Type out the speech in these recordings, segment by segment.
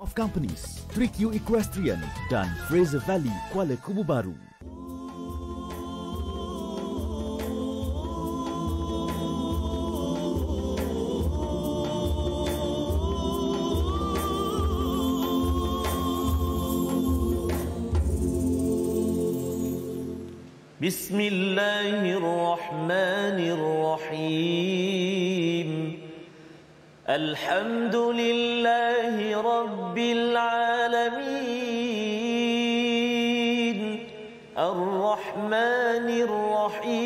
of Companies, 3Q Equestrian dan Fraser Valley, Kuala Kubu Baru. Bismillahirrahmanirrahim. Alhamdulillahi Rabbil Alamin. Ar-Rahmanir Rahim.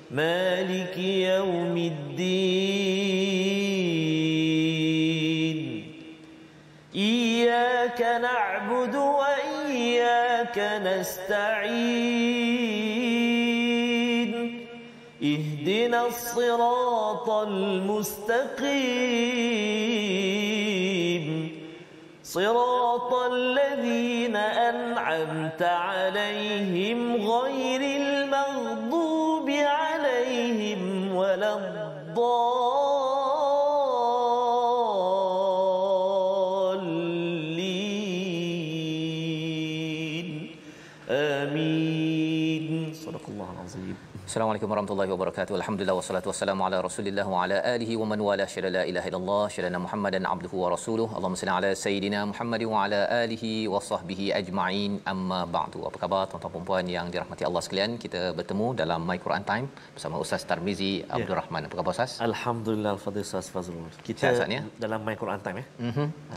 Maliki Yawmiddin. Iyyaka na'budu wa iyyaka nasta'in. اهدنا الصراط المستقيم صراط الذين أنعمت عليهم غير المغضوب عليهم ولا الضالين آمين صدق الله العظيم. Assalamualaikum warahmatullahi wabarakatuh. Alhamdulillah wassalatu wassalamu ala Rasulillah wa ala alihi wa man wala syada la ilaha illallah syada Muhammadan abduhu wa rasuluhu. Allahumma salli ala sayidina Muhammad wa ala alihi wa sahbihi ajma'in. Amma ba'du. Apa khabar tuan-tuan dan puan yang dirahmati Allah sekalian? Kita bertemu dalam My Quran Time bersama Ustaz Tarmizi Abdul Rahman. Apa khabar Ustaz? Alhamdulillah al-fadhil Ustaz Fazrul. Kita dalam My Quran Time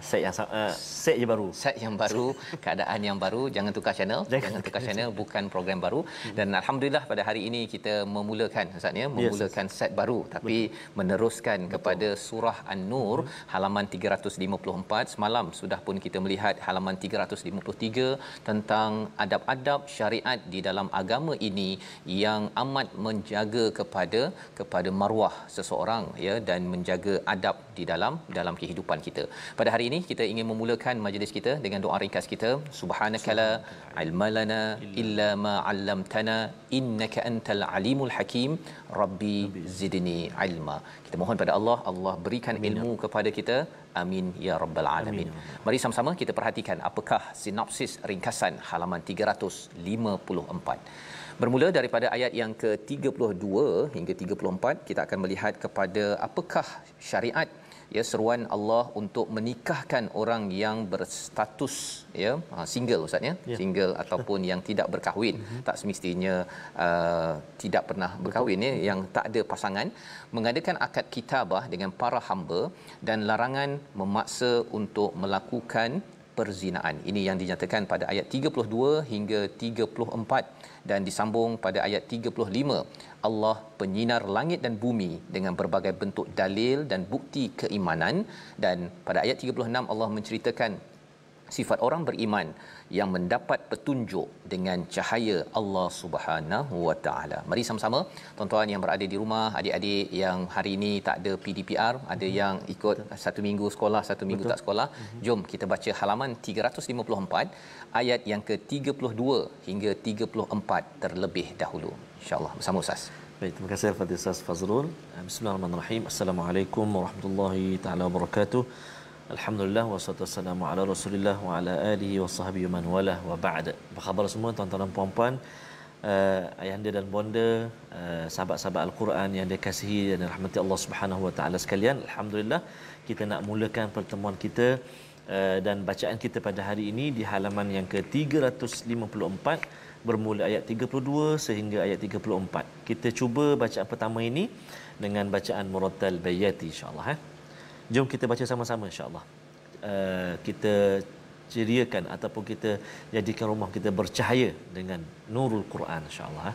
set yang baru. Set yang baru, keadaan yang baru, jangan tukar channel, jangan tukar channel, bukan program baru. Dan alhamdulillah pada hari ini kita memulakan Ustaz ya, memulakan set baru tapi meneruskan kepada surah An-Nur halaman 354. Semalam sudah pun kita melihat halaman 353 tentang adab-adab syariat di dalam agama ini yang amat menjaga kepada maruah seseorang ya, dan menjaga adab di dalam kehidupan kita. Pada hari ini kita ingin memulakan majlis kita dengan doa ringkas kita. Subhanakala ilmalana illa ma 'allamtana innaka antal alimul hakim rabbi zidni ilma. Kita mohon pada Allah, Allah berikan ilmu kepada kita. Amin ya rabbal alamin. Mari sama-sama kita perhatikan apakah sinopsis ringkasan halaman 354. Bermula daripada ayat yang ke-32 hingga 34, kita akan melihat kepada apakah syariat ya, seruan Allah untuk menikahkan orang yang berstatus ya single Ustaz ya, single ataupun yang tidak berkahwin. Tak semestinya tidak pernah berkahwin ya, yang tak ada pasangan, mengadakan akad kitabah dengan para hamba dan larangan memaksa untuk melakukan perzinaan. Ini yang dinyatakan pada ayat 32 hingga 34 dan disambung pada ayat 35. Allah penyinar langit dan bumi dengan berbagai bentuk dalil dan bukti keimanan, dan pada ayat 36 Allah menceritakan sifat orang beriman yang mendapat petunjuk dengan cahaya Allah Subhanahu Wa Taala. Mari sama-sama tuan-tuan yang berada di rumah, adik-adik yang hari ini tak ada PDPR, ada yang ikut satu minggu sekolah, satu minggu tak sekolah. Jom kita baca halaman 354 ayat yang ke-32 hingga 34 terlebih dahulu. Insya-Allah bersama Ustaz. Baik, terima kasih kepada Ustaz Fazrul. Bismillahirrahmanirrahim. Assalamualaikum warahmatullahi taala wabarakatuh. Alhamdulillah wassalatu wassalamu ala Rasulillah wa ala alihi wasahbihi man wala wa ba'd. Apa khabar semua tuan-tuan dan puan-puan, ayahanda dan bonda, sahabat-sahabat Al-Quran yang dikasihi dan dirahmati Allah Subhanahu wa taala sekalian. Alhamdulillah kita nak mulakan pertemuan kita dan bacaan kita pada hari ini di halaman yang ke-354 bermula ayat 32 sehingga ayat 34. Kita cuba bacaan pertama ini dengan bacaan murattal bayati insya-Allah. Jom kita baca sama-sama insya-Allah. Kita ceriakan ataupun kita jadikan rumah kita bercahaya dengan nurul Quran insya-Allah.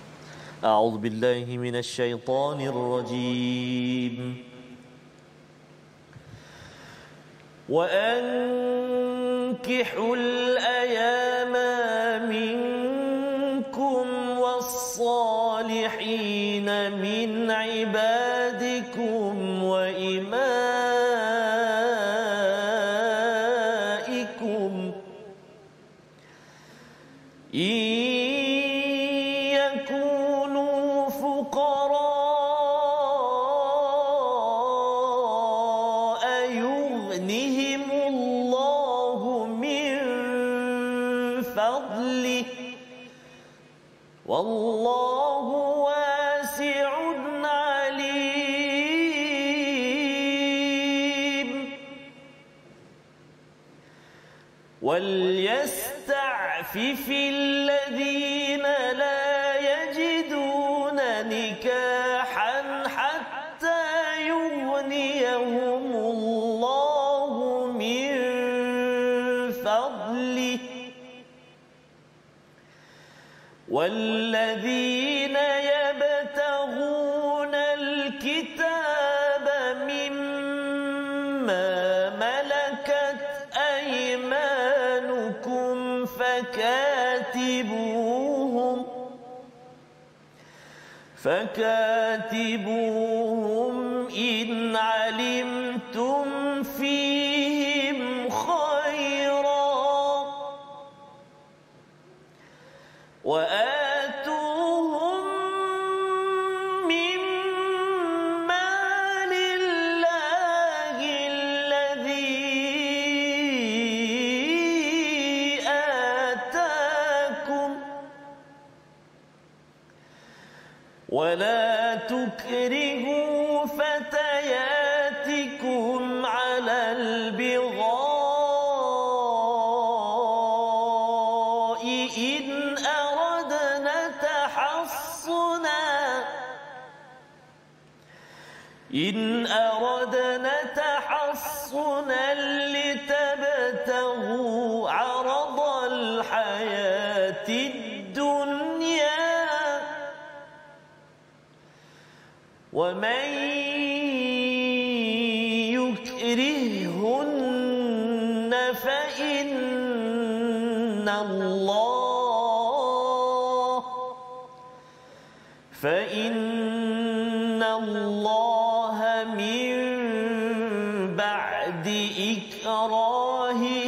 A'udzubillahi minasyaitonirrajim. Wa ankihul ayama minkum was-salihin min ibadikum wa imaikum yakunu fuqara يغنهم الله من فضله والله واسع عليم وليستعفف الذين لا يجدون نكاحا حتى يغنيهم الله من فضله والذين يبتغون الكتاب مما ملكت أيمانكم فكاتبوهم إن علمتم فيهم خيرا وآتوهم من مال الله الذي آتاكم ولا تكرهوا فتياتكم على البغاء إن أردنا تحصنا لتبتغوا عرض الحياة الدنيا ومن يكرههن فإن الله من بعد إكراههن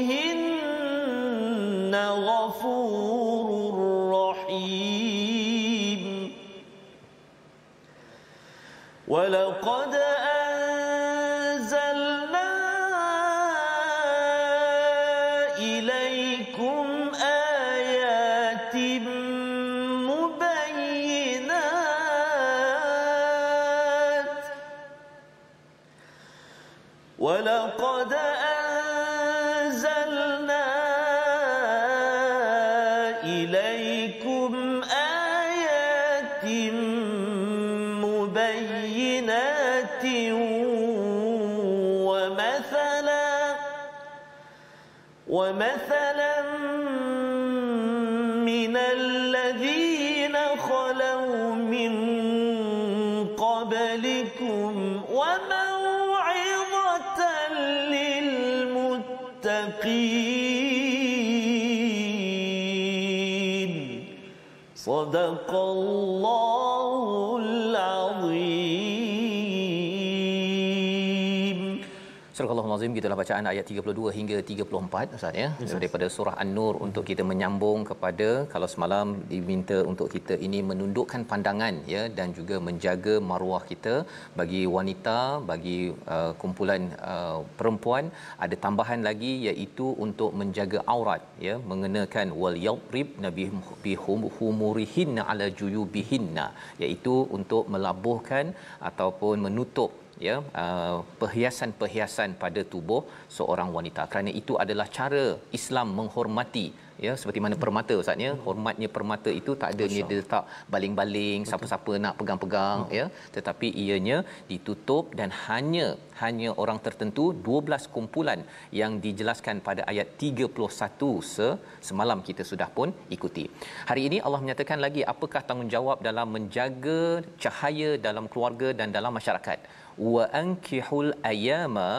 غفور رحيم ولقد أنزلنا إليكم آيات ولقد أنزلنا إليكم آيات مبينات ومثلا من الذين خلوا من قبلكم وموعظة للمتقين صدق الله العظيم. Surah Al-Azim, gitulah bacaan ayat 32 hingga 34 Ustaz ya, daripada surah An-Nur, untuk kita menyambung kepada, kalau semalam diminta untuk kita ini menundukkan pandangan ya, dan juga menjaga maruah kita bagi wanita, bagi kumpulan perempuan, ada tambahan lagi iaitu untuk menjaga aurat ya, mengenakan wal yadribna bihumurihinna ala juyubihinna, iaitu untuk melabuhkan ataupun menutup ya perhiasan-perhiasan pada tubuh seorang wanita, kerana itu adalah cara Islam menghormati ya, seperti mana permata Ustaz ya, hormatnya permata itu tak ada dia letak baling-baling, siapa-siapa nak pegang-pegang ya, tetapi ianya ditutup dan hanya orang tertentu, 12 kumpulan yang dijelaskan pada ayat 31 semalam kita sudah pun ikuti. Hari ini Allah menyatakan lagi apakah tanggungjawab dalam menjaga cahaya dalam keluarga dan dalam masyarakat. Wa ankihul ayama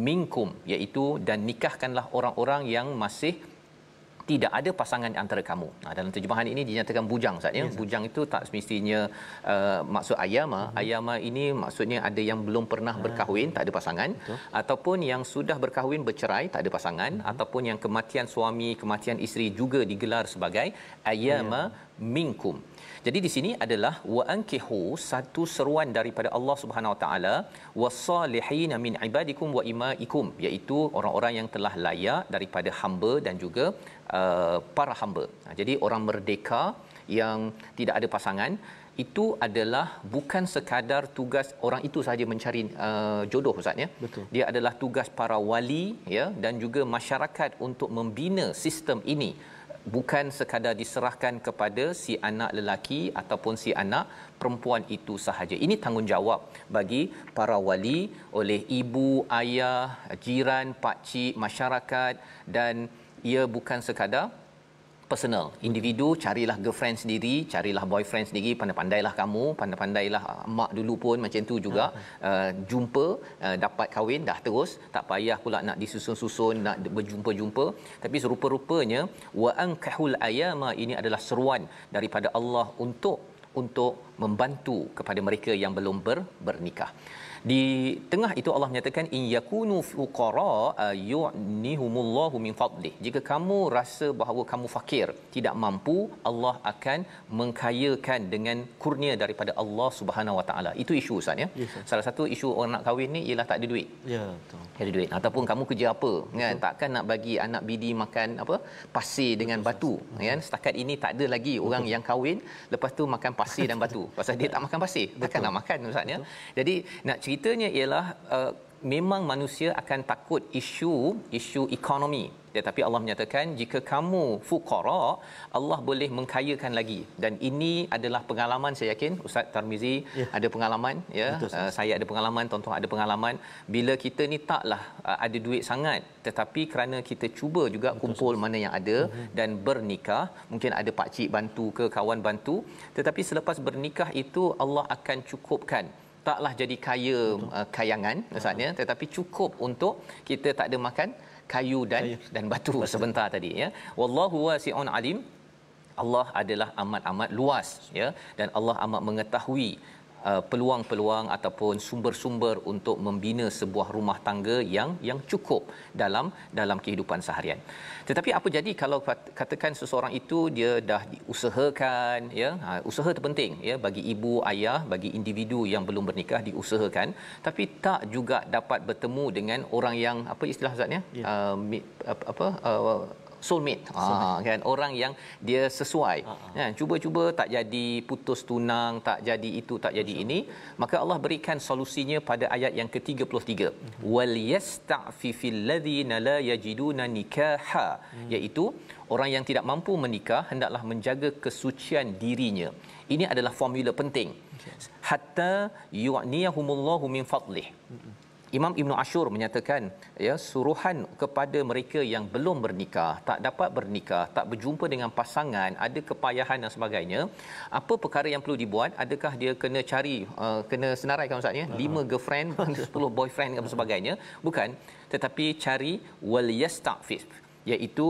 minkum, iaitu dan nikahkanlah orang-orang yang masih tidak ada pasangan antara kamu. Dalam terjemahan ini dinyatakan bujang Ustaz ya. Bujang itu tak semestinya maksud ayama. Ayama ini maksudnya ada yang belum pernah berkahwin, tak ada pasangan. Betul. Ataupun yang sudah berkahwin bercerai, tak ada pasangan. Ataupun yang kematian suami, kematian isteri juga digelar sebagai ayama minkum. Jadi di sini adalah wa ankihu, satu seruan daripada Allah Subhanahu Wa Taala, wasalihin min ibadikum wa imaikum, iaitu orang-orang yang telah layak daripada hamba dan juga para hamba. Jadi orang merdeka yang tidak ada pasangan itu adalah bukan sekadar tugas orang itu sahaja mencari jodoh Ustaz ya. Betul. Dia adalah tugas para wali ya dan juga masyarakat untuk membina sistem ini. Bukan sekadar diserahkan kepada si anak lelaki ataupun si anak perempuan itu sahaja. Ini tanggungjawab bagi para wali oleh ibu, ayah, jiran, pakcik, masyarakat, dan ia bukan sekadar personal. Individu, carilah girlfriend sendiri, carilah boyfriend sendiri, pandai-pandailah kamu, pandai-pandailah mak dulu pun macam tu juga. Jumpa, dapat kahwin, dah terus, tak payah pula nak disusun-susun, nak berjumpa-jumpa. Tapi serupa-rupanya wa ankahul ayama ini adalah seruan daripada Allah untuk membantu kepada mereka yang belum bernikah. Di tengah itu Allah menyatakan in yakunu fuqara yu'nihumullahu min fadlih. Jika kamu rasa bahawa kamu fakir, tidak mampu, Allah akan mengkayakan dengan kurnia daripada Allah Subhanahu Wa Taala. Itu isu Ustaz ya. Yes, salah satu isu orang nak kahwin ni ialah tak ada duit. Ya, betul. Tak ada duit ataupun kamu kerja apa kan, takkan nak bagi anak bidi makan apa pasir dengan batu kan. Setakat ini tak ada lagi orang yang kahwin lepas tu makan pasir dan batu. Pasal dia tak makan pasir, takkan nak makan Ustaz ya. Jadi nak ceritanya ialah memang manusia akan takut isu ekonomi, tetapi Allah menyatakan jika kamu fuqara, Allah boleh mengkayakan lagi. Dan ini adalah pengalaman, saya yakin Ustaz Tarmizi ada pengalaman ya. Betul, saya ada pengalaman, tuan-tuan ada pengalaman. Bila kita ni taklah ada duit sangat, tetapi kerana kita cuba juga kumpul mana yang ada dan bernikah, mungkin ada pak cik bantu ke kawan bantu, tetapi selepas bernikah itu Allah akan cukupkan. Taklah jadi kaya kayangan maksudnya, tetapi cukup untuk kita tak ada makan kayu dan batu sebentar tadi ya. Wallahu wasi'un alim. Allah adalah amat-amat luas ya, dan Allah amat mengetahui peluang-peluang ataupun sumber-sumber untuk membina sebuah rumah tangga yang cukup dalam kehidupan seharian. Tetapi apa jadi kalau katakan seseorang itu dia dah diusahakan ya, usaha terpenting ya bagi ibu, ayah, bagi individu yang belum bernikah, diusahakan tapi tak juga dapat bertemu dengan orang yang apa istilah Ustaz ya, soulmate. Kan, orang yang dia sesuai. Kan, cuba-cuba tak jadi, putus tunang, tak jadi itu, tak jadi ini, maka Allah berikan solusinya pada ayat yang ke-33. Wal yasta'fifil ladzina la yajiduna nikaha, iaitu orang yang tidak mampu menikah hendaklah menjaga kesucian dirinya. Ini adalah formula penting. Hatta yu'niyahumullahu min fadlih. Imam Ibn Ashur menyatakan ya, suruhan kepada mereka yang belum bernikah, tak dapat bernikah, tak berjumpa dengan pasangan, ada kepayahan dan sebagainya. Apa perkara yang perlu dibuat? Adakah dia kena cari kena senaraikan Ustaz ya, 5 girlfriend, 10 boyfriend dan sebagainya? Bukan, tetapi cari wal yasta'fif, iaitu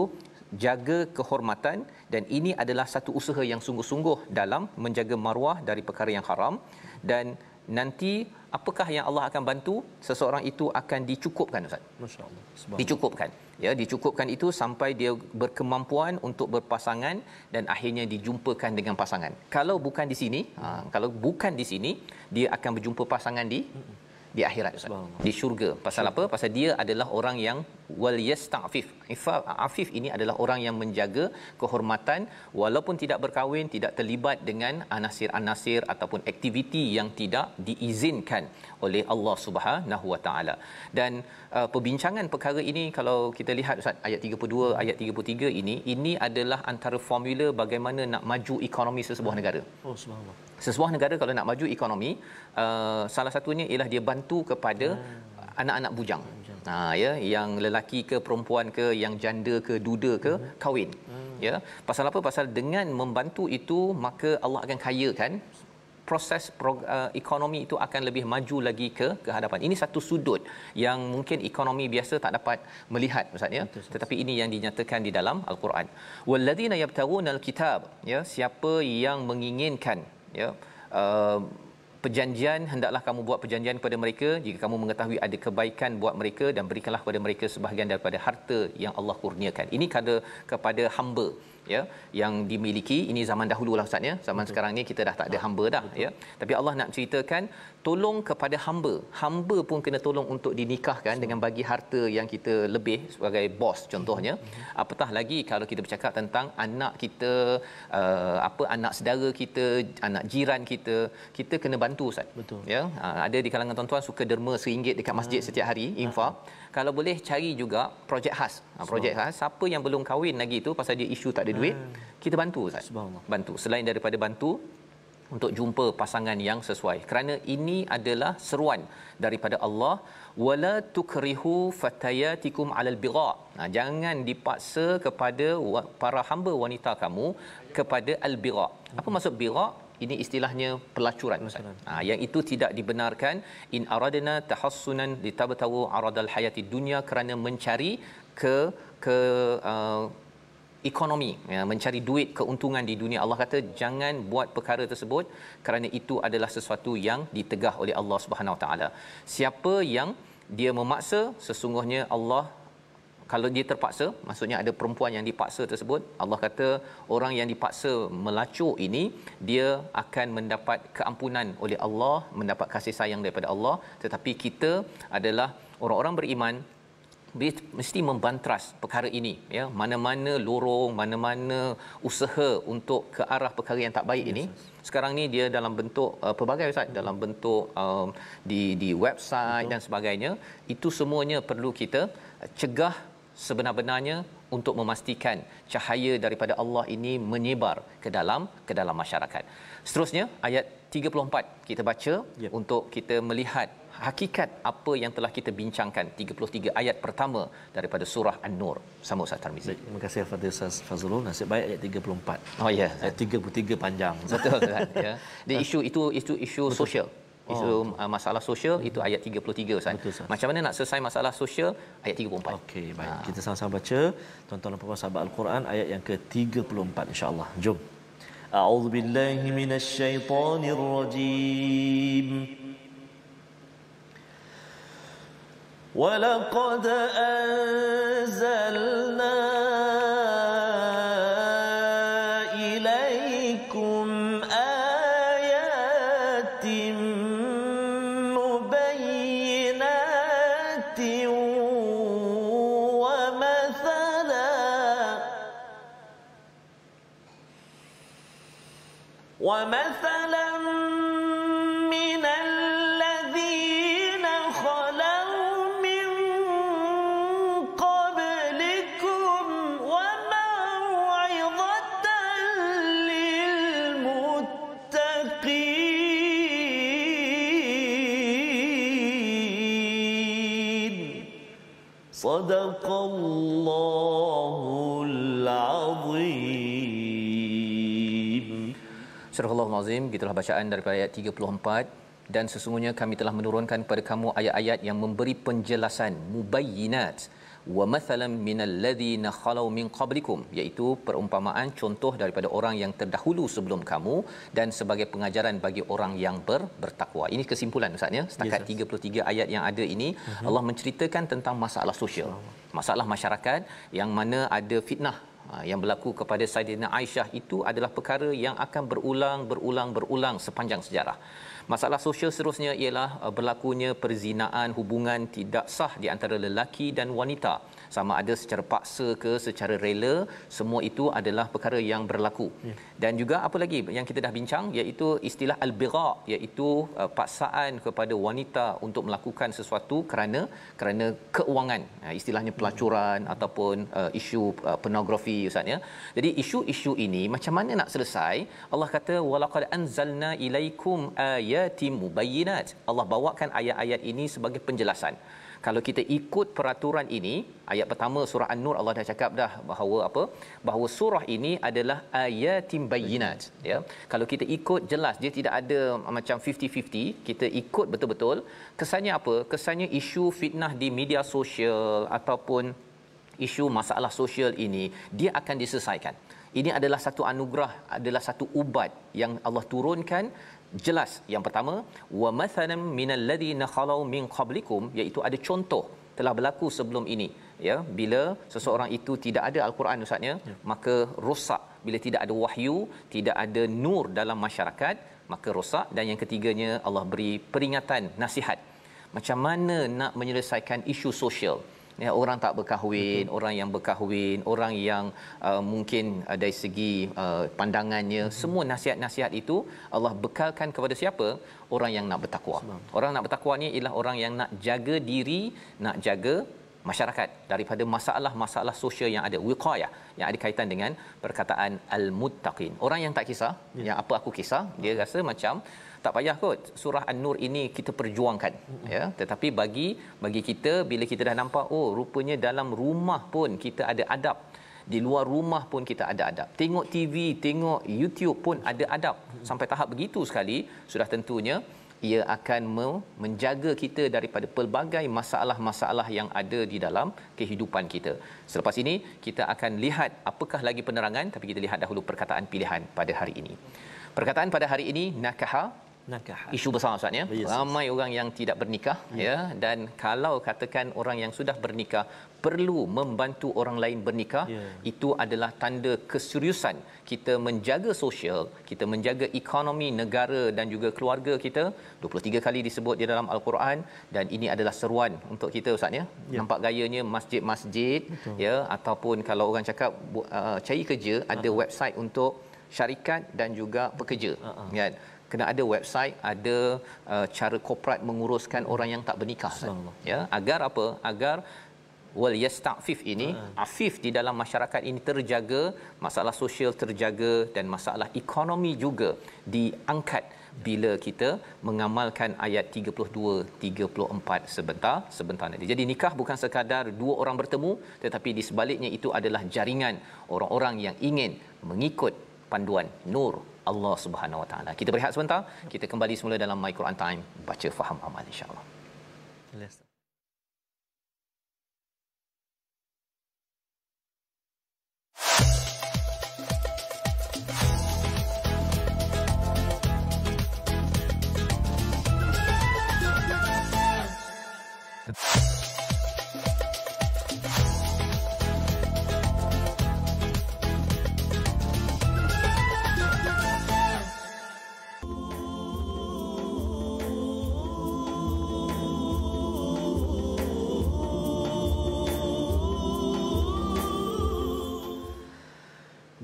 jaga kehormatan, dan ini adalah satu usaha yang sungguh-sungguh dalam menjaga maruah dari perkara yang haram. Dan nanti apakah yang Allah akan bantu? Seseorang itu akan dicukupkan Ustaz. Masya-Allah. Dicukupkan. Ya, dicukupkan itu sampai dia berkemampuan untuk berpasangan dan akhirnya dijumpakan dengan pasangan. Kalau bukan di sini, kalau bukan di sini, dia akan berjumpa pasangan di akhirat Ustaz. Di syurga. Pasal apa? Pasal dia adalah orang yang wal yasta'fif. Afif ini adalah orang yang menjaga kehormatan walaupun tidak berkahwin, tidak terlibat dengan anasir-anasir ataupun aktiviti yang tidak diizinkan oleh Allah Subhanahu Wa Taala. Dan perbincangan perkara ini kalau kita lihat Ustaz, ayat 32, ayat 33 ini adalah antara formula bagaimana nak maju ekonomi sesebuah negara. Oh, subhanallah. Sesebuah negara kalau nak maju ekonomi, salah satunya ialah dia bantu kepada anak-anak bujang. Ya, yang lelaki ke perempuan ke, yang janda ke duda ke, kahwin. Ya, pasal apa? Pasal dengan membantu itu maka Allah akan kayakan proses ekonomi itu akan lebih maju lagi ke hadapan. Ini satu sudut yang mungkin ekonomi biasa tak dapat melihat ustaz ya. Tetapi ini yang dinyatakan di dalam al-Quran. Walladzina yabtaghunal kitab, ya, siapa yang menginginkan, ya, perjanjian, hendaklah kamu buat perjanjian kepada mereka jika kamu mengetahui ada kebaikan buat mereka, dan berikanlah kepada mereka sebahagian daripada harta yang Allah kurniakan. Ini kepada hamba, ya, yang dimiliki. Ini zaman dahululah ustaz ya. Zaman sekarang ni kita dah tak ada hamba dah. Ya, tapi Allah nak ceritakan tolong kepada hamba. Hamba pun kena tolong untuk dinikahkan dengan bagi harta yang kita lebih sebagai bos contohnya. Apatah lagi kalau kita bercakap tentang anak kita, anak saudara kita, anak jiran kita, kita kena bantu ustaz. Betul. Ya, ada di kalangan tuan-tuan suka derma RM1 dekat masjid setiap hari, infak. Kalau boleh cari juga projek khas. Projek khas, siapa yang belum kahwin lagi tu pasal dia isu tak ada duit, kita bantu ustaz. Bantu. Selain daripada bantu, untuk jumpa pasangan yang sesuai, kerana ini adalah seruan daripada Allah, wala tukrihu fatayatikum alal bigha. Jangan dipaksa kepada para hamba wanita kamu kepada al-bigha. Apa maksud bigha? Ini istilahnya pelacuran ustaz. Yang itu tidak dibenarkan. In aradna tahassunan litabtawu aradal hayati dunya, kerana mencari ekonomi, ya, mencari duit, keuntungan di dunia. Allah kata jangan buat perkara tersebut, kerana itu adalah sesuatu yang ditegah oleh Allah Subhanahu Wa Taala. Siapa yang dia memaksa, sesungguhnya Allah, kalau dia terpaksa, maksudnya ada perempuan yang dipaksa tersebut, Allah kata orang yang dipaksa melacur ini, dia akan mendapat keampunan oleh Allah, mendapat kasih sayang daripada Allah. Tetapi kita adalah orang-orang beriman, mesti membantras perkara ini, ya. Mana-mana lorong, mana-mana usaha untuk ke arah perkara yang tak baik ini, sekarang ni dia dalam bentuk pelbagai ustaz, dalam bentuk di website dan sebagainya. Itu semuanya perlu kita cegah sebenar-benarnya untuk memastikan cahaya daripada Allah ini menyebar ke dalam masyarakat. Seterusnya ayat 34 kita baca, untuk kita melihat hakikat apa yang telah kita bincangkan. 33 ayat pertama daripada surah An-Nur. Sama Ustaz Tarmizi. Terima kasih kepada Ustaz Fazrul. Nasib baik ayat 34. Oh ya, ayat 33 panjang. Betul Ustaz ya. Dia isu sosial. Isu masalah sosial itu ayat 33 Ustaz. Betul, Ustaz. Macam mana nak selesai masalah sosial? Ayat 34. Okey, baik. Kita sama-sama baca, tuan-tuan dan puan-puan sahabat Al-Quran, ayat yang ke-34 insya-Allah. Jom. A'udzubillahi minasyaitonirrajim. وَلَقَدْ أَنزَلْنَا إِلَيْكُمْ آيَاتٍ مُبَيِّنَاتٍ وَمَثَلًا مِنَ الَّذِينَ خَلَوْا مِن قَبْلِكُمْ وَمَوْعِظَةً لِّلْمُتَّقِينَ. صدق الله العظيم. Surah Al-Azim, gitulah bacaan daripada ayat 34. Dan sesungguhnya kami telah menurunkan kepada kamu ayat-ayat yang memberi penjelasan, mubayyinat wa mathalan minal ladzina khalau min qablikum, iaitu perumpamaan contoh daripada orang yang terdahulu sebelum kamu, dan sebagai pengajaran bagi orang yang bertakwa. Ini kesimpulan Ustaz ya, setakat 33 ayat yang ada ini. Allah menceritakan tentang masalah sosial, masalah masyarakat yang mana ada fitnah yang berlaku kepada Saidina Aisyah. Itu adalah perkara yang akan berulang sepanjang sejarah. Masalah sosial seterusnya ialah berlakunya perzinaan, hubungan tidak sah di antara lelaki dan wanita, sama ada secara paksa ke secara rela, semua itu adalah perkara yang berlaku. Dan juga apa lagi yang kita dah bincang, iaitu istilah al-bigha, iaitu paksaan kepada wanita untuk melakukan sesuatu kerana keuangan, istilahnya pelacuran ataupun isu pornografi Ustaz ya. Jadi isu-isu ini macam mana nak selesai? Allah kata walaqad anzalna ilaikum ayat ayatin mubayyinat. Allah bawakan ayat-ayat ini sebagai penjelasan. Kalau kita ikut peraturan ini, ayat pertama surah An-Nur Allah dah cakap dah bahawa apa? Bahawa surah ini adalah ayatin bayyinat, ya. Kalau kita ikut jelas, dia tidak ada macam 50-50, kita ikut betul-betul. Kesannya apa? Kesannya isu fitnah di media sosial ataupun isu masalah sosial ini dia akan diselesaikan. Ini adalah satu anugerah, adalah satu ubat yang Allah turunkan. Jelas yang pertama, wa mathalan minal ladina khalau min qablikum, iaitu ada contoh telah berlaku sebelum ini, ya. Bila seseorang itu tidak ada al-Quran ustaznya, maka rosak. Bila tidak ada wahyu, tidak ada nur dalam masyarakat, maka rosak. Dan yang ketiganya, Allah beri peringatan, nasihat macam mana nak menyelesaikan isu sosial. Ya, orang tak berkahwin, orang yang berkahwin, orang yang mungkin dari segi pandangannya, semua nasihat-nasihat itu Allah bekalkan kepada siapa? Orang yang nak bertakwa. Orang nak bertakwa ni ialah orang yang nak jaga diri, nak jaga masyarakat daripada masalah-masalah sosial yang ada, wiqayah, yang ada kaitan dengan perkataan al-muttaqin. Orang yang tak kisah, yang apa aku kisah, dia rasa macam tak payah kot surah An-Nur ini kita perjuangkan, ya. Tetapi bagi kita, bila kita dah nampak, oh rupanya dalam rumah pun kita ada adab, di luar rumah pun kita ada adab, tengok TV, tengok YouTube pun ada adab, sampai tahap begitu sekali, sudah tentunya ia akan menjaga kita daripada pelbagai masalah-masalah yang ada di dalam kehidupan kita. Selepas ini kita akan lihat apakah lagi penerangan, tapi kita lihat dahulu perkataan pilihan pada hari ini. Perkataan pada hari ini, nakaha. Isu besar ustaz, ya. Ramai orang yang tidak bernikah, ya, dan kalau katakan orang yang sudah bernikah perlu membantu orang lain bernikah, itu adalah tanda keseriusan kita menjaga sosial, kita menjaga ekonomi negara dan juga keluarga kita. 23 kali disebut di dalam al-Quran, dan ini adalah seruan untuk kita ustaz, ya. Nampak gayanya masjid-masjid, ya, ataupun kalau orang cakap cari kerja, ada website untuk syarikat dan juga pekerja, kan. Kena ada website, ada cara korporat menguruskan orang yang tak bernikah, ya. Agar apa? Agar wal yasta'fif ini, afif di dalam masyarakat ini terjaga, masalah sosial terjaga, dan masalah ekonomi juga diangkat bila kita mengamalkan ayat 32-34 sebentar nanti. Jadi nikah bukan sekadar dua orang bertemu, tetapi di sebaliknya itu adalah jaringan orang-orang yang ingin mengikut panduan nur Allah Subhanahu Wa Taala. Kita berehat sebentar, kita kembali semula dalam My Quran Time, baca faham amal insya-Allah.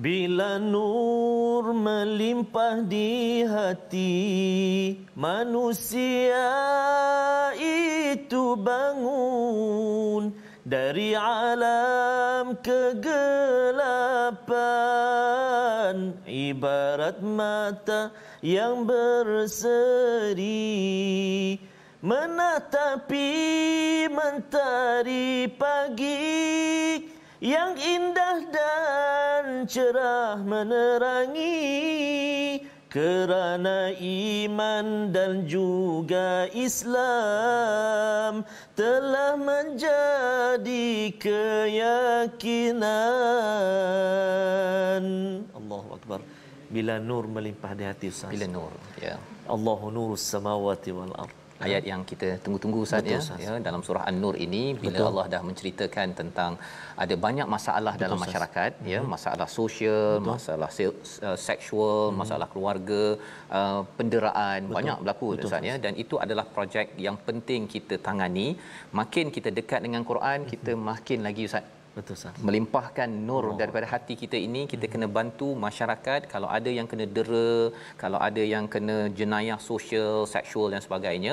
Bila nur melimpah di hati, manusia itu bangun dari alam kegelapan, ibarat mata yang berseri menatapi mentari pagi yang indah dan cerah menerangi, kerana iman dan juga Islam telah menjadi keyakinan. Allahu Akbar. Bila nur melimpah di hati Ustaz. Bila nur, ya. Allahu nurus samawati wal ardh. Ayat yang kita tunggu-tunggu Ustaz, ya, dalam surah An-Nur ini, bila Allah dah menceritakan tentang ada banyak masalah dalam masyarakat, ya, masalah sosial, masalah seksual, masalah keluarga, penderaan, banyak berlaku Ustaz, ya, dan itu adalah projek yang penting kita tangani. Makin kita dekat dengan Quran, kita makin lagi Ustaz melimpahkan nur daripada hati kita ini. Kita kena bantu masyarakat. Kalau ada yang kena dera, kalau ada yang kena jenayah sosial, seksual dan sebagainya,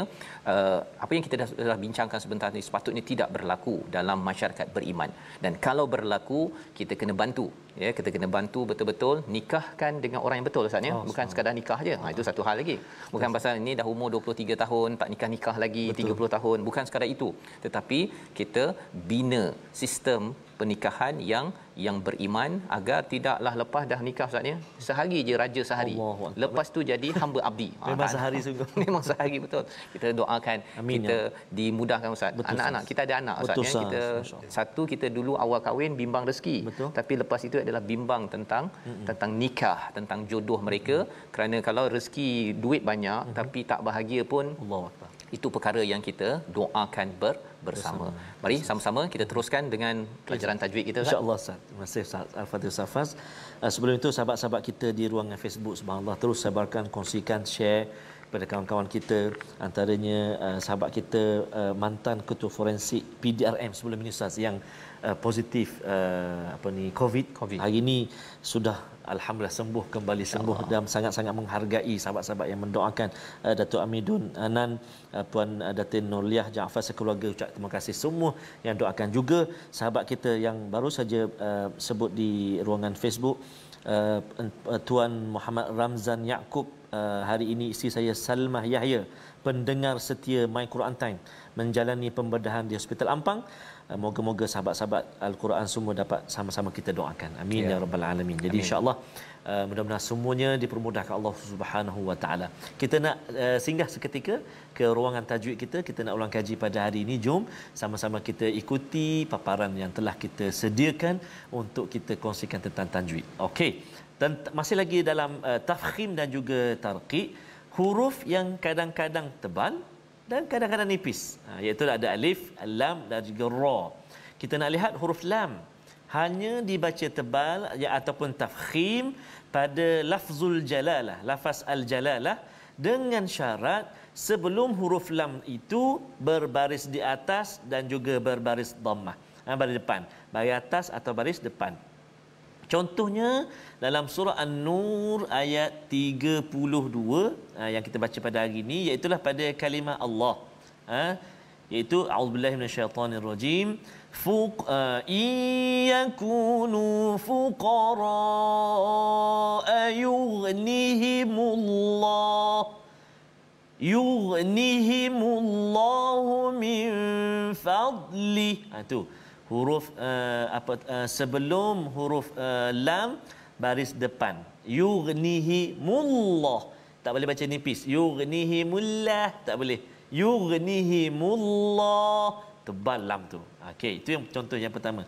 apa yang kita dah bincangkan sebentar ni sepatutnya tidak berlaku dalam masyarakat beriman. Dan kalau berlaku, kita kena bantu Ya, kita kena bantu betul-betul nikahkan dengan orang yang betul Ustaz ya. Bukan sekadar nikah je. Itu satu hal lagi. Bukan pasal ini dah umur 23 tahun tak nikah lagi, betul. 30 tahun, bukan sekadar itu. Tetapi kita bina sistem pernikahan yang beriman agar tidaklah lepas dah nikah Ustaz ya, sehari je raja sehari. Lepas tu jadi hamba abdi. Memang sehari sungguh. Memang sehari betul. Kita doakan Amin, kita dimudahkan Ustaz. Betul, anak-anak kita ada anak Ustaz ya. Kita satu kita dulu awal kahwin bimbang rezeki. Betul. Tapi lepas itu adalah bimbang tentang nikah, tentang jodoh mereka, kerana kalau rezeki duit banyak tapi tak bahagia pun Allahuakbar. Itu perkara yang kita doakan bersama. Mari sama-sama kita teruskan dengan pelajaran tajwid kita Ustaz. Insya-Allah Ustaz. Terima kasih Ustaz Al-Fadhil Safas. Sebelum itu sahabat-sahabat kita di ruangan Facebook, subhanallah, terus sebarkan, kongsikan, share kepada kawan-kawan kita, antaranya sahabat kita mantan ketua forensik PDRM sebelum ini Ustaz yang positif COVID. Hari ini sudah alhamdulillah sembuh, kembali sembuh, dan sangat-sangat menghargai sahabat-sahabat yang mendoakan Datuk Amidun Anan, Puan Datin Nurliah Jaafar sekeluarga, ucap terima kasih semua yang doakan. Juga sahabat kita yang baru saja sebut di ruangan Facebook, Tuan Muhammad Ramzan Yaakob, hari ini isteri saya Salmah Yahya, pendengar setia My Quran Time, menjalani pembedahan di Hospital Ampang. Moga-moga sahabat-sahabat Al-Quran semua dapat sama-sama kita doakan. Amin ya rabbal alamin. Jadi insya-Allah mudah-mudahan semuanya dipermudahkan Allah Subhanahu wa taala. Kita nak singgah seketika ke ruangan tajwid kita. Kita nak ulang kaji pada hari ini. Jom sama-sama kita ikuti paparan yang telah kita sediakan untuk kita kongsikan tentang tajwid. Okey. Dan masih lagi dalam tafkhim dan juga tarqiq, huruf yang kadang-kadang tebal dan kadang-kadang nipis, iaitu ada alif, lam dan juga ra. Kita nak lihat huruf lam hanya dibaca tebal ya ataupun tafkhim pada lafzul jalalah, lafaz al-jalalah, dengan syarat sebelum huruf lam itu berbaris di atas dan juga berbaris dhammah, baris depan, baris atas atau baris depan. Contohnya dalam surah An-Nur ayat 32 yang kita baca pada hari ini, iaitu pada kalimah Allah, iaitu a'udzubillahi minasyaitonirrajim, yakunu fuqara yughnihimullahu min fadli. Itu huruf sebelum huruf lam baris depan, yughnihimullah, tak boleh baca nipis, yughnihimullah tak boleh, yughnihimullah, tebal lam tu. Okey, itu yang contoh yang pertama.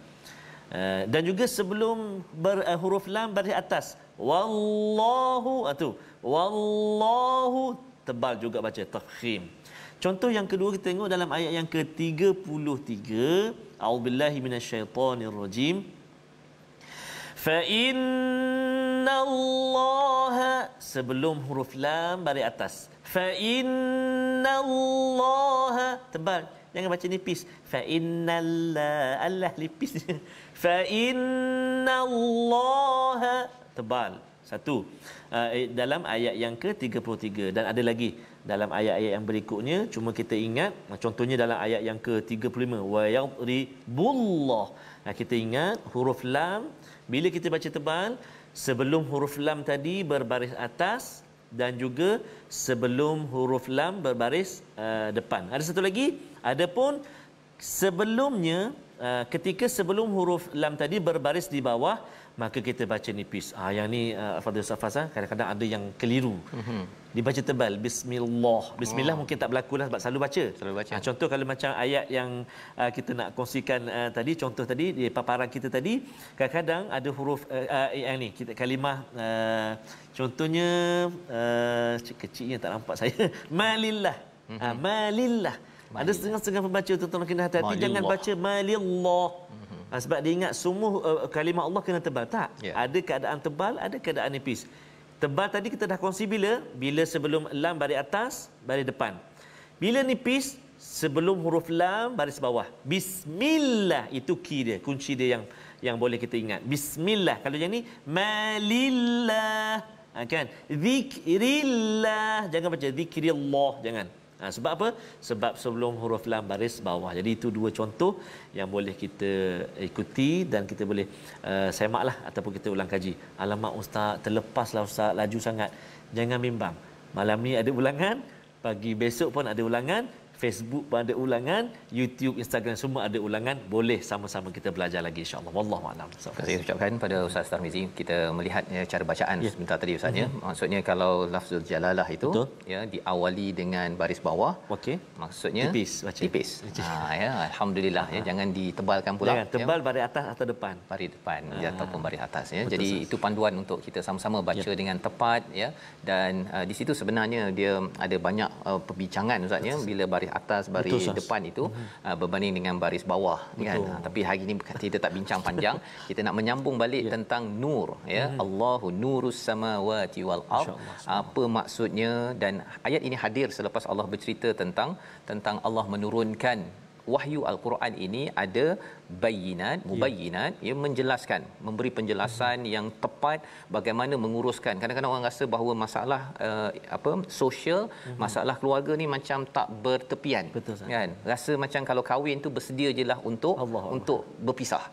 Dan juga sebelum huruf lam baris atas, wallahu, tu wallahu, tebal juga baca, tafkhim. Contoh yang kedua kita tengok dalam ayat yang ke-33, a'udzubillahi minasyaitonirrajim, fa innallaha, sebelum huruf lam baris atas, fa innallaha, tebal, jangan baca nipis, fa innallah, Allah nipis, fa innallaha, tebal. Satu dalam ayat yang ke-33, dan ada lagi dalam ayat-ayat yang berikutnya. Cuma kita ingat contohnya dalam ayat yang ke-35, wa yadribullah. Kita ingat huruf lam bila kita baca tebal, sebelum huruf lam tadi berbaris atas dan juga sebelum huruf lam berbaris depan. Ada satu lagi, adapun sebelumnya ketika sebelum huruf lam tadi berbaris di bawah, maka kita baca nipis. Yang ni Fadhil Safas, kadang-kadang ada yang keliru. Dibaca tebal, bismillah. Bismillah mungkin tak berlaku lah sebab selalu baca. Contoh kalau macam ayat yang kita nak kongsikan tadi, contoh tadi di paparan kita tadi, kadang-kadang ada huruf yang ni kita kalimah, contohnya kecilnya tak nampak saya, malillah. Malillah. Ada setengah-setengah pembaca tuan-tuan kena hati-hati, jangan baca malillah. Sebab dia ingat semua kalimah Allah kena tebal. Tak. Ada keadaan tebal, ada keadaan nipis. Tebal tadi kita dah kongsi bila sebelum lam baris atas, baris depan. Bila nipis, sebelum huruf lam baris bawah. Bismillah, itu key dia, kunci dia yang boleh kita ingat. Bismillah. Kalau yang ni malillah, kan? Zikrillah, jangan baca zikrillah, jangan. Sebab apa? Sebab sebelum huruf lam baris bawah. Jadi itu dua contoh yang boleh kita ikuti dan kita boleh semaklah ataupun kita ulang kaji. Alamak ustaz, terlepaslah ustaz, laju sangat. Jangan bimbang. Malam ni ada ulangan, pagi besok pun ada ulangan, Facebook pun ada ulangan, YouTube, Instagram semua ada ulangan. Boleh sama-sama kita belajar lagi insya-Allah. Wallahu a'lam. Saya ucapkan pada Ustaz Tarmizi, kita melihat cara bacaan sebentar tadi Ustaz ya. Maksudnya kalau lafzul jalalah itu ya diawali dengan baris bawah. Okey. Maksudnya tipis baca. Tipis. Ya, alhamdulillah ya, jangan ditebalkan pula. Jangan tebal baris atas atau depan. Baris depan ya, ataupun baris atas ya. Jadi itu panduan untuk kita sama-sama baca dengan tepat ya. Dan di situ sebenarnya dia ada banyak perbincangan Ustaz ya, bila baris atas baris depan itu berbanding dengan baris bawah kan. Tapi hari ini kita tak bincang panjang, kita nak menyambung balik tentang nur ya. Allahu nurus samawati wal ard. Apa maksudnya, dan ayat ini hadir selepas Allah bercerita tentang Allah menurunkan wahyu al-Quran ini ada bayinat, mubayyinat, ia menjelaskan, memberi penjelasan yang tepat bagaimana menguruskan. Kadang-kadang orang rasa bahawa masalah sosial, masalah keluarga ni macam tak bertepian. Betul, kan? Rasa macam kalau kahwin tu bersedia jelah untuk berpisah.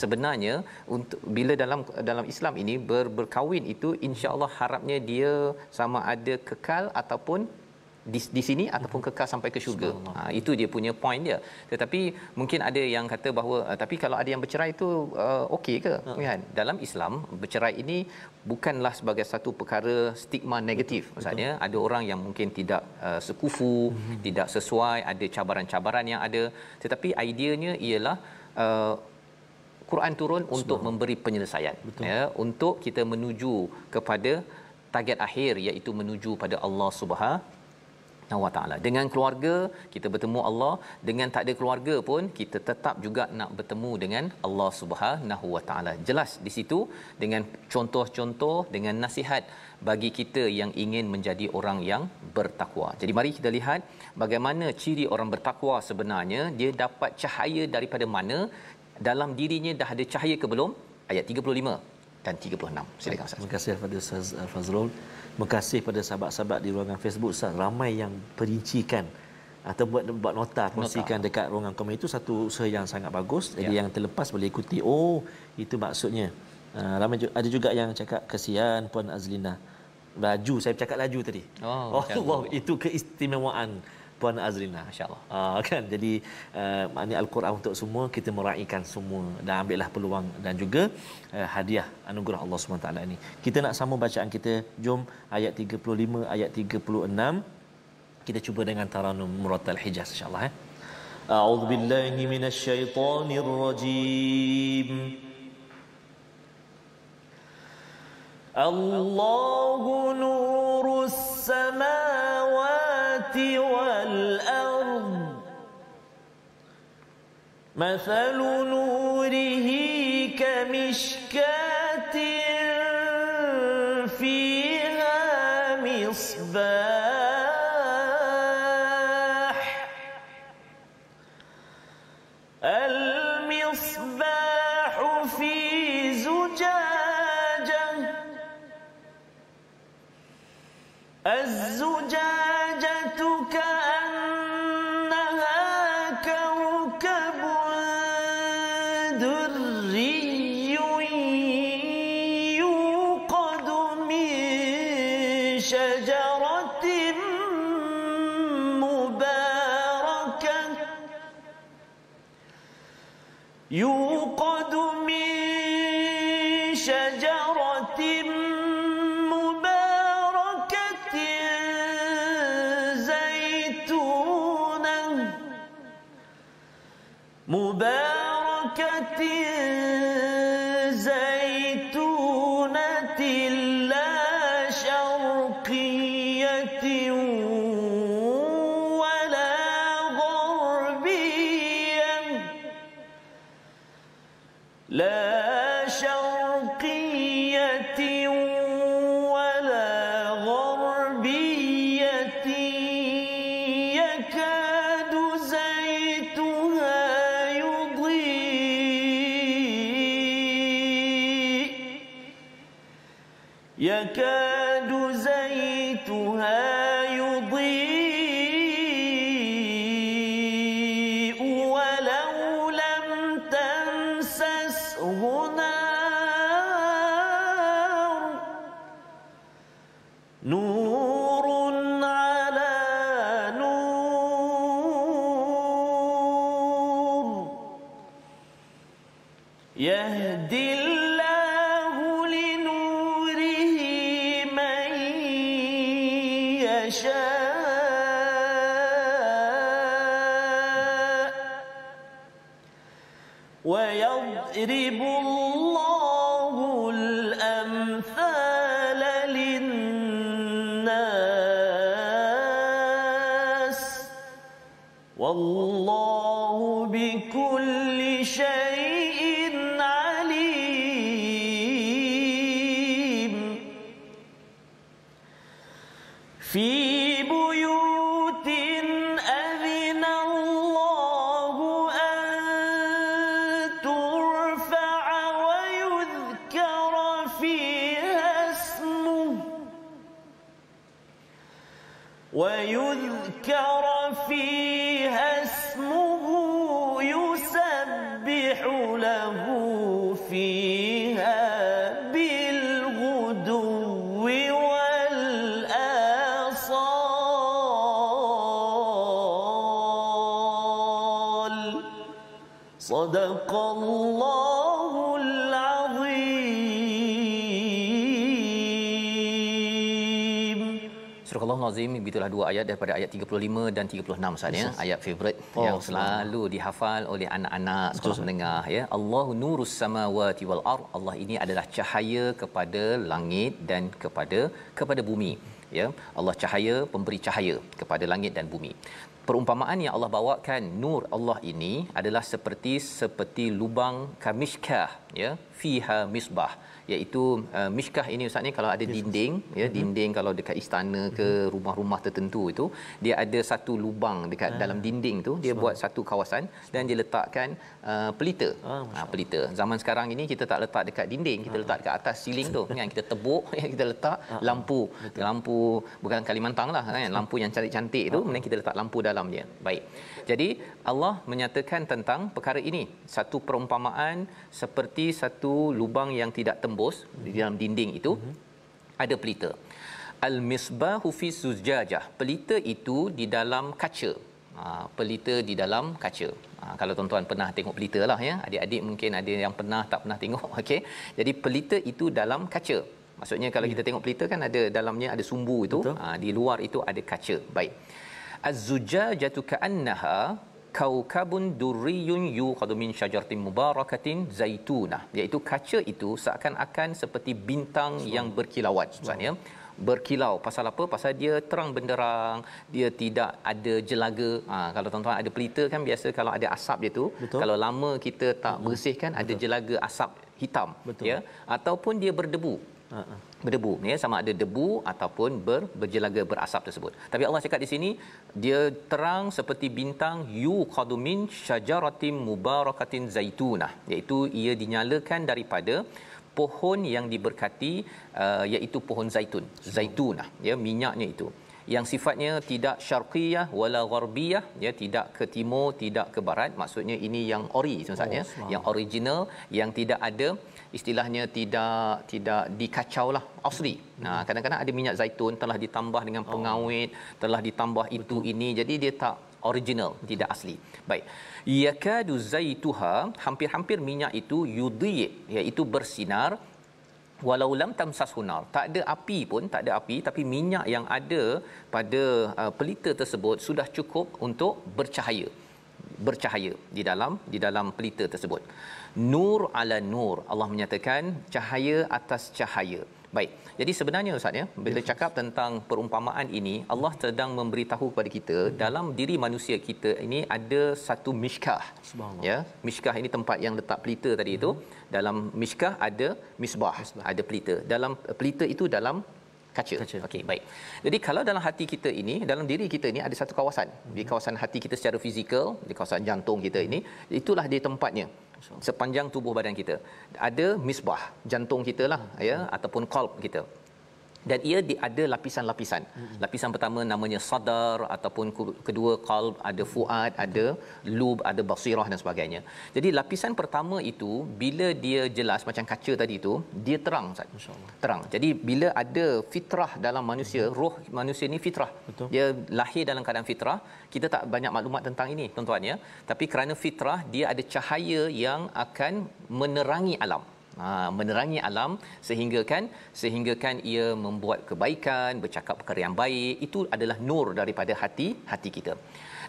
Sebenarnya untuk bila dalam Islam ini berkahwin itu insya-Allah harapnya dia sama ada kekal ataupun di sini ataupun kekal sampai ke syurga. Itu dia punya point dia. Tetapi mungkin ada yang kata bahawa tapi kalau ada yang bercerai itu okey ke? Kan? Dalam Islam bercerai ini bukanlah sebagai satu perkara stigma negatif. Maksudnya ada orang yang mungkin tidak sekufu, tidak sesuai, ada cabaran-cabaran yang ada. Tetapi ideanya ialah Quran turun untuk memberi penyelesaian. Ya, untuk kita menuju kepada target akhir, iaitu menuju pada Allah Subhanahu wa taala. Dengan keluarga kita bertemu Allah, dengan tak ada keluarga pun kita tetap juga nak bertemu dengan Allah Subhanahu wa taala. Jelas di situ dengan contoh-contoh, dengan nasihat bagi kita yang ingin menjadi orang yang bertakwa. Jadi mari kita lihat bagaimana ciri orang bertakwa sebenarnya. Dia dapat cahaya daripada mana? Dalam dirinya dah ada cahaya ke belum? Ayat 35 dan 36. Silakan Ustaz. Terima kasih kepada Ustaz Fazrul. Terima kasih pada sahabat-sahabat di ruangan Facebook Ustaz. Ramai yang perincikan atau buat nota kongsikan dekat ruangan komen. Itu satu usaha yang sangat bagus. Jadi yang terlepas boleh ikuti. Oh, itu maksudnya. Ramai ada juga yang cakap kesian Puan Azlina. Laju, saya bercakap laju tadi. Allah, itu keistimewaan Puan Azrina, masya-Allah. Kan, jadi maknanya al-Quran untuk semua, kita meraihkan semua dan ambillah peluang dan juga hadiah anugerah Allah SWT ini. Kita nak sambung bacaan kita. Jom ayat 35, ayat 36. Kita cuba dengan taranum Muratal Hijaz insya-Allah. A'udzubillahi minasyaitonirrajim. Allahu nurus samawati wal ard. Mathalu nurihi kamishkatin fiha misbah. Al-misbahu fi zujajah. الزجاجة كأنها كوكب دري يوقد من شجرة مباركة مباركة زيتونة لا شرقية ولا غربية لا شرقية ولا غربية يكاد زيتها يضيء Yahdillahu linurihi man yasha wa yadribu Allahu al-amthala lin-nas wallahu bikulli syai'in alim. Fi buyutin adhina Allahu an turfa'a wa yudhkara fiha ismuhu يسبح له فيها بالغدو والآصال. صدق الله العظيم. Surah Al-Azim, itulah dua ayat daripada ayat 35 dan 36 Ustaz ya. Ayat favorite yang selalu dihafal oleh anak-anak sekolah menengah ya. Allahu nurus samawati wal ard. Allah ini adalah cahaya kepada langit dan kepada bumi ya. Allah cahaya, pemberi cahaya kepada langit dan bumi. Perumpamaan yang Allah bawakan nur Allah ini adalah seperti lubang kamishkah ya, fiha misbah, iaitu mishkah ini Ustaz ni kalau ada dinding ya, dinding kalau dekat istana ke rumah-rumah tertentu itu dia ada satu lubang dekat dalam dinding tu, dia buat satu kawasan dan dia letakkan pelita. Pelita. Zaman sekarang ini kita tak letak dekat dinding, kita letak dekat atas ceiling tu kan, kita tebuk kita letak lampu. Lampu bukan Kalimantan lah kan, lampu yang cantik-cantik tu kemudian kita letak lampu dalam dia. Baik. Jadi Allah menyatakan tentang perkara ini, satu perumpamaan seperti satu lubang yang tidak tembus di dalam dinding itu ada pelita. Al-misbahu fi zujajah. Pelita itu di dalam kaca. Pelita di dalam kaca. Kalau tuan-tuan pernah tengok pelita lah ya. Adik-adik mungkin ada yang pernah tak pernah tengok. Okey. Jadi pelita itu dalam kaca. Maksudnya kalau kita tengok pelita kan ada dalamnya ada sumbu itu, di luar itu ada kaca. Baik. Az-zujajatu ka'annaha kaukabun durriyun yuqadu min syajaratin mubarakatin zaitunah, iaitu kaca itu seakan-akan seperti bintang yang berkilauan sebenarnya. Berkilau pasal apa? Pasal dia terang benderang, dia tidak ada jelaga. Kalau tuan-tuan ada pelita kan biasa kalau ada asap dia tu, kalau lama kita tak bersihkan ada jelaga asap hitam ya, ataupun dia berdebu. Berdebu ya, sama ada debu ataupun berjelaga berasap tersebut. Tapi Allah cakap di sini dia terang seperti bintang yuqadu min syajaratin mubarakatin zaitunah, iaitu ia dinyalakan daripada pohon yang diberkati, iaitu pohon zaitun, zaitunah ya, minyaknya itu yang sifatnya tidak syarqiyah wala gharbiyah ya, tidak ke timur tidak ke barat, maksudnya ini yang ori maksudnya yang original, yang tidak ada istilahnya tidak dikacau lah, asli. Kadang-kadang ada minyak zaitun telah ditambah dengan pengawet, telah ditambah itu ini, jadi dia tak original, tidak asli. Baik. Yakadu zaituha, hampir-hampir minyak itu yudhi, iaitu bersinar walau lam tamsashu nar, tak ada api pun, tak ada api, tapi minyak yang ada pada pelita tersebut sudah cukup untuk bercahaya di dalam pelita tersebut. Nur ala nur, Allah menyatakan cahaya atas cahaya. Baik. Jadi sebenarnya Ustaz ya, bila cakap tentang perumpamaan ini, Allah sedang memberitahu kepada kita dalam diri manusia kita ini ada satu mishkah. Ya, mishkah ini tempat yang letak pelita tadi itu. Dalam mishkah ada misbah, ada pelita. Dalam pelita itu dalam kaca. Okey, baik. Jadi kalau dalam hati kita ini, dalam diri kita ini ada satu kawasan. Di kawasan hati kita secara fizikal, di kawasan jantung kita ini, itulah dia tempatnya. Sepanjang tubuh badan kita ada misbah, jantung kita lah ya, ataupun qalb kita. dan ia ada lapisan-lapisan. Lapisan pertama namanya sadar, ataupun kedua qalb, ada fuad, ada lub, ada basirah dan sebagainya. Jadi lapisan pertama itu bila dia jelas macam kaca tadi itu, dia terang, Ustaz. Masya-Allah. Terang. Jadi bila ada fitrah dalam manusia, roh manusia ni fitrah. Betul. Dia lahir dalam keadaan fitrah. Kita tak banyak maklumat tentang ini, tuan-tuan ya. Tapi kerana fitrah, dia ada cahaya yang akan menerangi alam. Menerangi alam sehingga kan ia membuat kebaikan, bercakap perkara yang baik. Itu adalah nur daripada hati kita.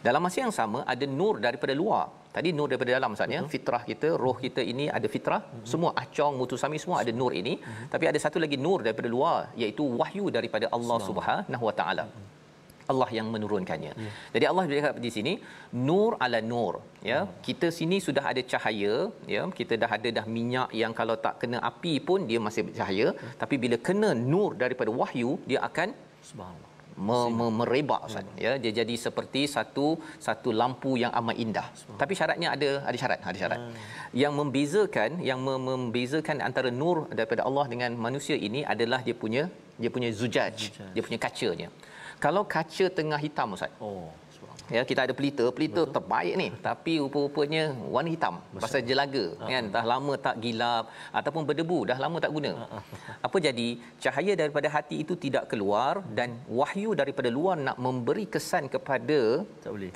Dalam masa yang sama ada nur daripada luar. Tadi nur daripada dalam, Ustaz ya. Fitrah kita, roh kita ini ada fitrah. Semua acong, mutusami semua ada nur ini. Tapi ada satu lagi nur daripada luar, iaitu wahyu daripada Allah Subhanahu Wa Taala. Allah yang menurunkannya. Jadi Allah bercakap di sini nur ala nur, ya. Kita sini sudah ada cahaya, ya. Kita dah minyak yang kalau tak kena api pun dia masih bercahaya, tapi bila kena nur daripada wahyu, dia akan subhanallah merebak, Ustaz, ya. Dia jadi seperti satu lampu yang amat indah. Tapi syaratnya ada syarat. Yang membezakan antara nur daripada Allah dengan manusia ini adalah dia punya zujaj, dia punya kacanya. Kalau kaca tengah hitam, Ustaz. Ya, kita ada pelita terbaik ni, tapi rupa-rupanya warna hitam pasal jelaga, kan, dah lama tak gilap ataupun berdebu, dah lama tak guna. Apa jadi? Cahaya daripada hati itu tidak keluar, dan wahyu daripada luar nak memberi kesan kepada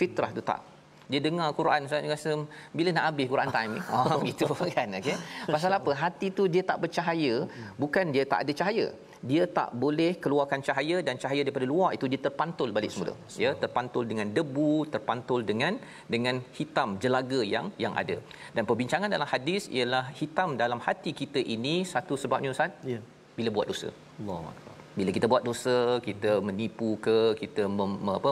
fitrah tu tak. Dia dengar Quran, saya rasa bila nak habis Quran time ni. Gitu kan, okey. Pasal apa? Hati tu dia tak bercahaya, bukan dia tak ada cahaya. Dia tak boleh keluarkan cahaya, dan cahaya daripada luar itu dia terpantul balik semula. Ya, terpantul dengan debu, terpantul dengan hitam jelaga yang ada. Dan perbincangan dalam hadis ialah hitam dalam hati kita ini satu sebabnya, Ustaz. Ya. Bila buat dosa. Allahuakbar. Bila kita buat dosa, kita menipu ke, kita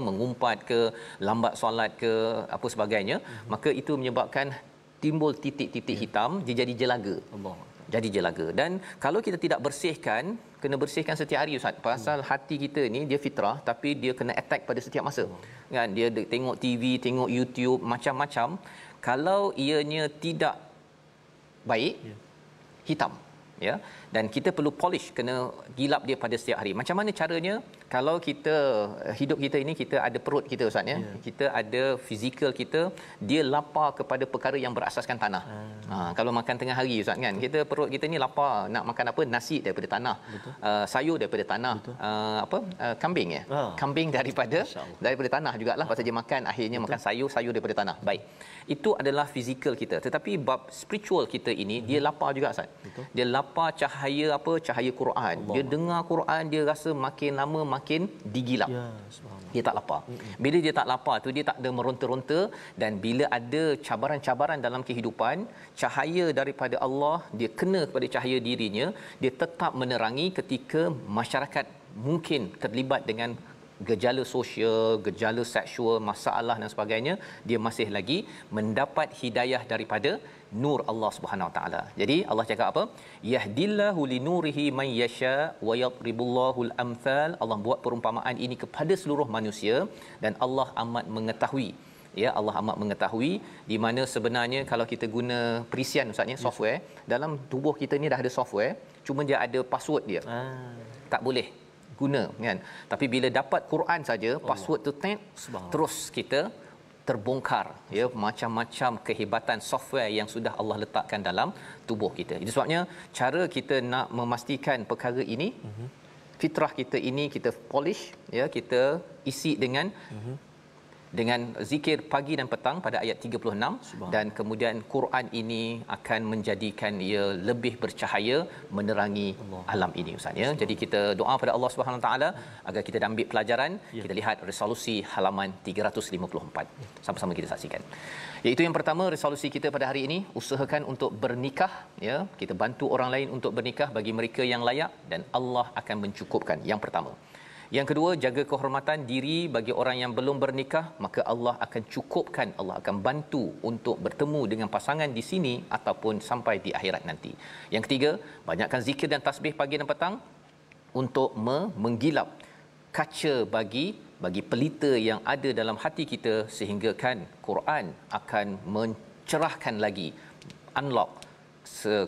mengumpat ke, lambat solat ke, apa sebagainya, maka itu menyebabkan timbul titik-titik hitam, dia jadi jelaga. Jadi jelaga. Dan kalau kita tidak bersihkan, kena bersihkan setiap hari, Ustaz. Pasal hati kita ni dia fitrah, tapi dia kena attack pada setiap masa. Kan, dia tengok TV, tengok YouTube, macam-macam. Kalau ianya tidak baik, hitam, ya. Dan kita perlu polish, kena gilap dia pada setiap hari. Macam mana caranya? Kalau kita hidup kita ini, kita ada perut kita, Ustaz ya. Kita ada fizikal kita, dia lapar kepada perkara yang berasaskan tanah. Kalau makan tengah hari, Ustaz kan, kita perut kita ni lapar nak makan apa? Nasi daripada tanah. Sayur daripada tanah. Kambing ya. Kambing daripada tanah jugalah, pasal dia makan akhirnya makan sayur daripada tanah. Baik. Itu adalah fizikal kita. Tetapi bab spiritual kita ini, dia lapar juga, Ustaz. Dia lapar cahaya apa? Cahaya Quran. Dia dengar Quran, dia rasa makin lama makin digilap. Ya, subhanallah. Dia tak lapar. Bila dia tak lapar tu, dia tak ada meronta-ronta, dan bila ada cabaran-cabaran dalam kehidupan, cahaya daripada Allah dia kena kepada cahaya dirinya, dia tetap menerangi ketika masyarakat mungkin terlibat dengan gejala sosial, gejala seksual, masalah dan sebagainya, dia masih lagi mendapat hidayah daripada nur Allah Subhanahu Wa Taala. Jadi Allah cakap apa? Yahdillahu linurihi man yasha wa yadribullahu al-amthal. Allah buat perumpamaan ini kepada seluruh manusia, dan Allah amat mengetahui. Ya, Allah amat mengetahui di mana sebenarnya kalau kita guna perisian, Ustaz ya, software, dalam tubuh kita ni dah ada software, cuma dia ada password dia. Tak boleh guna, kan. Tapi bila dapat Quran saja, password tu terus kita terbongkar, ya, macam-macam kehebatan software yang sudah Allah letakkan dalam tubuh kita. Itu sebabnya cara kita nak memastikan perkara ini, fitrah kita ini kita polish, ya, kita isi dengan zikir pagi dan petang pada ayat 36, dan kemudian Quran ini akan menjadikan ia lebih bercahaya menerangi alam ini, Ustaz ya. Jadi kita doa pada Allah Subhanahu Wa Taala agar kita ambil pelajaran. Kita lihat resolusi halaman 354. Sama-sama kita saksikan. Iaitu yang pertama, resolusi kita pada hari ini, usahakan untuk bernikah, ya. Kita bantu orang lain untuk bernikah bagi mereka yang layak, dan Allah akan mencukupkan. Yang pertama. Yang kedua, jaga kehormatan diri bagi orang yang belum bernikah, maka Allah akan cukupkan, Allah akan bantu untuk bertemu dengan pasangan di sini ataupun sampai di akhirat nanti. Yang ketiga, banyakkan zikir dan tasbih pagi dan petang untuk menggilap kaca bagi pelita yang ada dalam hati kita, sehingga kan Quran akan mencerahkan lagi, unlock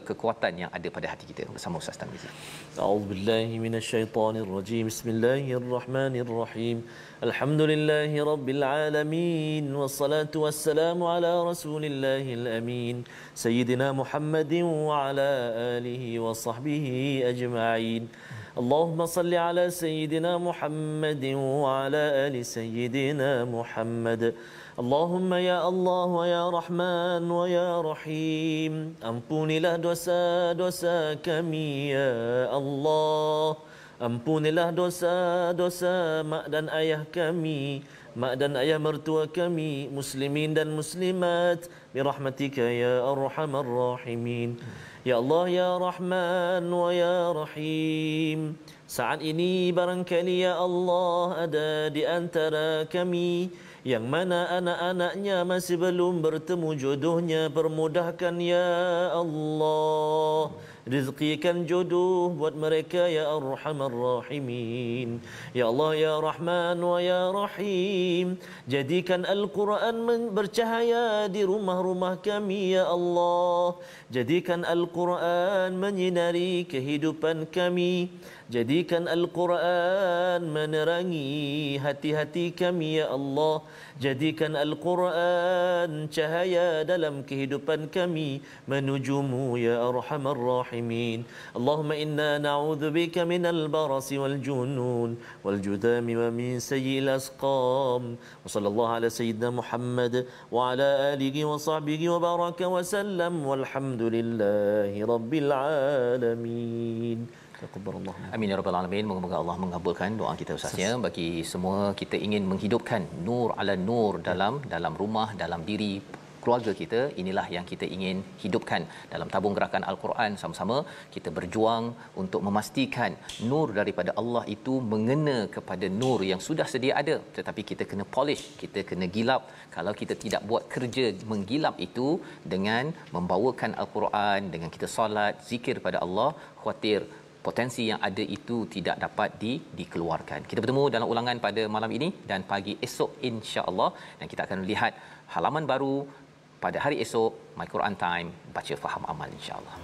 kekuatan yang ada pada hati kita. Bersama Ustaz Tarmizi. A'udzubillahi minasyaitonirrajim. Bismillahirrahmanirrahim. Alhamdulillahi rabbil alamin wassalatu wassalamu ala rasulillahil amin sayyidina Muhammadin wa ala alihi wa sahbihi ajma'in. Allahumma salli ala sayyidina Muhammadin wa ala ali sayyidina Muhammad. Allahumma ya Allah wa ya Rahman wa ya Rahim, ampunilah dosa-dosa kami ya Allah. Ampunilah dosa-dosa mak dan ayah kami, mak dan ayah mertua kami, muslimin dan muslimat, birahmatika ya arhamar rahimin. Ya Allah ya Rahman wa ya Rahim, saat ini barangkali ya Allah ada di antara kami yang mana anak-anaknya masih belum bertemu jodohnya, permudahkan ya Allah. Rizqikan jodoh buat mereka ya Arhamar Rahimin. Ya Allah ya Rahman wa ya Rahim, jadikan Al-Quran bercahaya di rumah-rumah kami ya Allah. Jadikan Al-Quran menyinari kehidupan kami. Jadikan Al-Quran menerangi hati-hati kami ya Allah. Jadikan Al-Quran cahaya dalam kehidupan kami menujumu ya Arhamar Rahimin. Allahumma inna na'udzubika minal barasi wal junun wal judami wa min sayyi'il asqam. Wa sallallahu ala sayyidina Muhammad wa ala alihi wa sahbihi wa baraka wa sallam walhamdulillahi rabbil alamin. Amin ya rabbal alamin. Moga-moga Allah mengabulkan doa kita Ustaznya. Bagi semua kita ingin menghidupkan nur ala nur dalam rumah, dalam diri keluarga kita. Inilah yang kita ingin hidupkan dalam tabung gerakan Al-Quran. Sama-sama kita berjuang untuk memastikan nur daripada Allah itu mengena kepada nur yang sudah sedia ada, tetapi kita kena polish, kita kena gilap. Kalau kita tidak buat kerja menggilap itu dengan membawakan Al-Quran, dengan kita solat, zikir pada Allah, khawatir potensi yang ada itu tidak dapat dikeluarkan. Kita bertemu dalam ulangan pada malam ini dan pagi esok insya-Allah, dan kita akan lihat halaman baru pada hari esok. My Quran Time, baca faham amal insya-Allah.